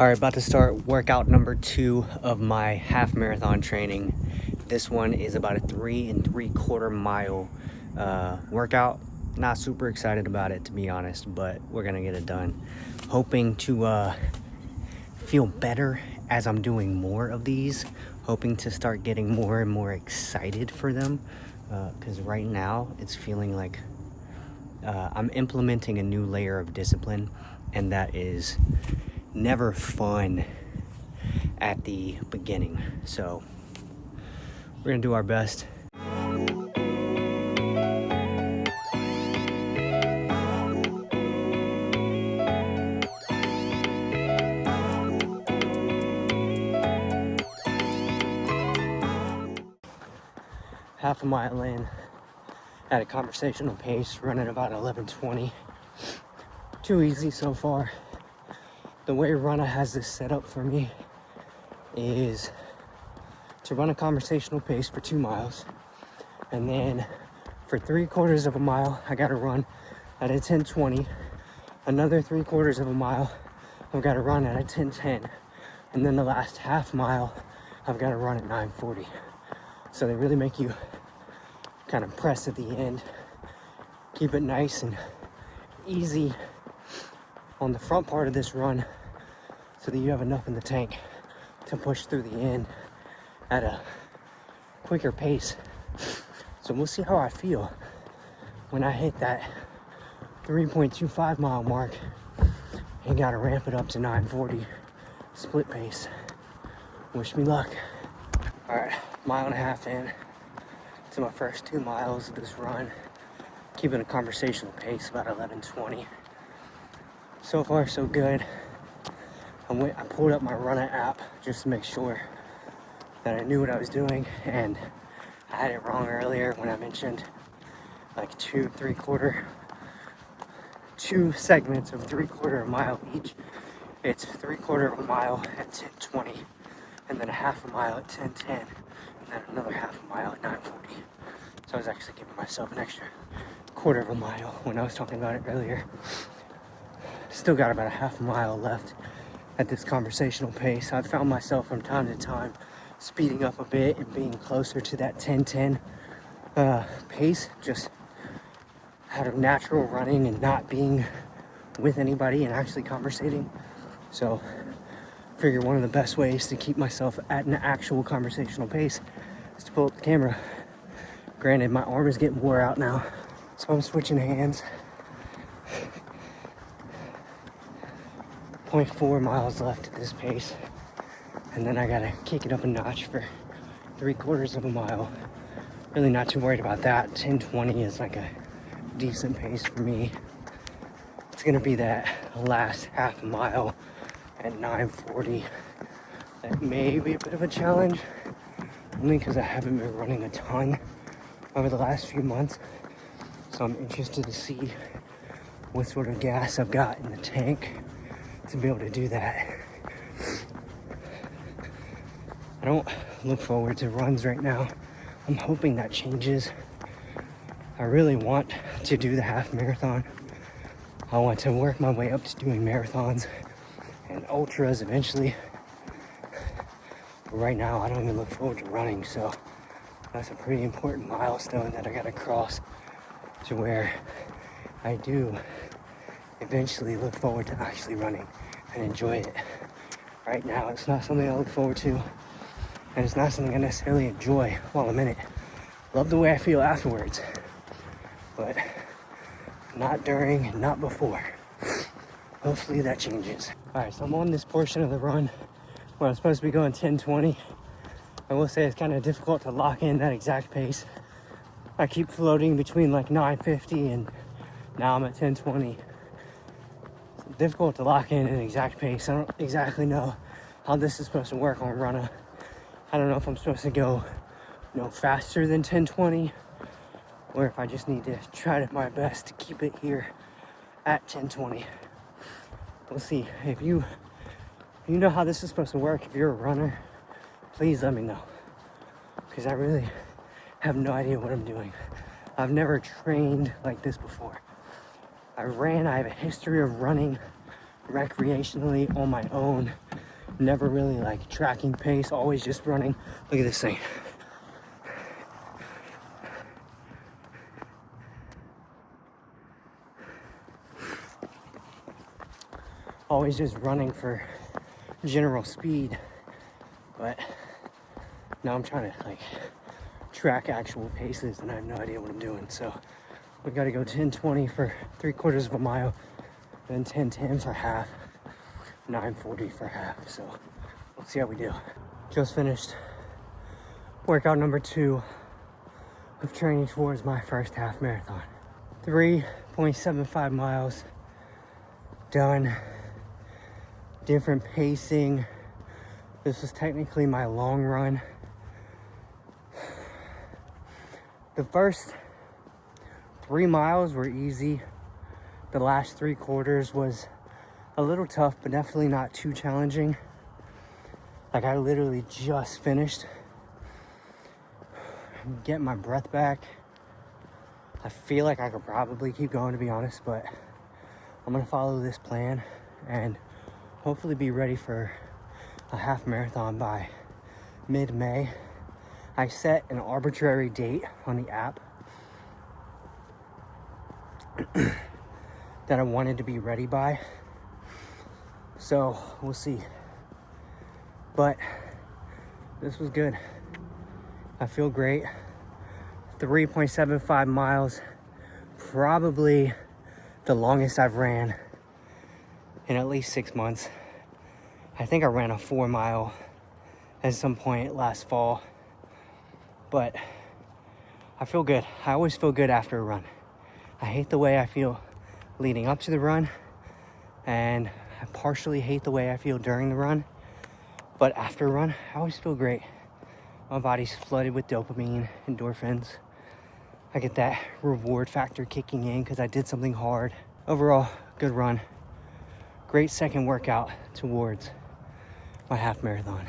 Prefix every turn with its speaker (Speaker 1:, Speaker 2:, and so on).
Speaker 1: All right, about to start workout number 2 of my half marathon training. This one is about a 3 3/4 mile workout. Not super excited about it, to be honest, but we're gonna get it done. Hoping to feel better as I'm doing more of these. Hoping to start getting more and more excited for them, because right now it's feeling like I'm implementing a new layer of discipline, and that is never fun at the beginning. So we're gonna do our best. Half a mile in at a conversational pace, running about 11:20. Too easy so far. The way RUNNA has this set up for me is to run a conversational pace for 2 miles, and then for 3/4 of a mile I gotta run at a 10:20. Another 3/4 of a mile I've gotta run at a 10:10, and then the last half mile I've gotta run at 9:40. So they really make you kind of press at the end, keep it nice and easy on the front part of this run so that you have enough in the tank to push through the end at a quicker pace. So we'll see how I feel when I hit that 3.25 mile mark and gotta ramp it up to 9:40 split pace. Wish me luck. All right, 1.5 miles in to my first 2 miles of this run, keeping a conversational pace about 11:20. So far so good. I pulled up my RUNNA app just to make sure that I knew what I was doing, and I had it wrong earlier when I mentioned like two segments of 3/4 mile each. It's 3/4 mile at 10:20, and then a half a mile at 10:10, and then another half a mile at 9:40. So I was actually giving myself an extra 1/4 mile when I was talking about it earlier. Still got about a half a mile left at this conversational pace. I've found myself from time to time speeding up a bit and being closer to that 10:10 pace, just out of natural running and not being with anybody and actually conversating. So I figure one of the best ways to keep myself at an actual conversational pace is to pull up the camera. Granted, my arm is getting wore out now, so I'm switching hands. 0.4 miles left at this pace, and then I gotta kick it up a notch for 3/4 of a mile. Really not too worried about that. 10:20 is like a decent pace for me. It's gonna be that last half mile at 9:40 that may be a bit of a challenge, only because I haven't been running a ton over the last few months. So I'm interested to see what sort of gas I've got in the tank to be able to do that. I don't look forward to runs right now. I'm hoping that changes. I really want to do the half marathon. I want to work my way up to doing marathons and ultras eventually. But right now, I don't even look forward to running, so that's a pretty important milestone that I gotta cross to where I do eventually look forward to actually running and enjoy it. Right now, it's not something I look forward to, and it's not something I necessarily enjoy while I'm in it. Love the way I feel afterwards, but not during and not before. Hopefully that changes. All right, so I'm on this portion of the run where I'm supposed to be going 10:20. I will say it's kind of difficult to lock in that exact pace. I keep floating between like 9:50 and now I'm at 10:20. It's difficult to lock in an exact pace. I don't exactly know how this is supposed to work on RUNNA. I don't know if I'm supposed to go, faster than 10:20, or if I just need to try my best to keep it here at 10:20. We'll see. If you know how this is supposed to work, if you're a runner, please let me know, because I really have no idea what I'm doing. I've never trained like this before. I have a history of running recreationally on my own. Never really like tracking pace, always just running. Look at this thing. Always just running for general speed. But now I'm trying to like track actual paces and I have no idea what I'm doing. So we gotta go 10:20 for 3/4 of a mile, then 10:10 for half, 9:40 for half. So we'll see how we do. Just finished workout number 2 of training towards my first half marathon. 3.75 miles done. Different pacing. This was technically my long run. The first 3 miles were easy. The last 3/4 was a little tough, but definitely not too challenging. Like I literally just finished. I'm getting my breath back. I feel like I could probably keep going, to be honest, but I'm gonna follow this plan and hopefully be ready for a half marathon by mid-May. I set an arbitrary date on the app that I wanted to be ready by. So we'll see. But this was good. I feel great. 3.75 miles, probably the longest I've ran in at least 6 months. I think I ran a 4 mile at some point last fall, but I feel good. I always feel good after a run. I hate the way I feel leading up to the run, and I partially hate the way I feel during the run, but after a run, I always feel great. My body's flooded with dopamine, endorphins. I get that reward factor kicking in because I did something hard. Overall, good run. Great second workout towards my half marathon.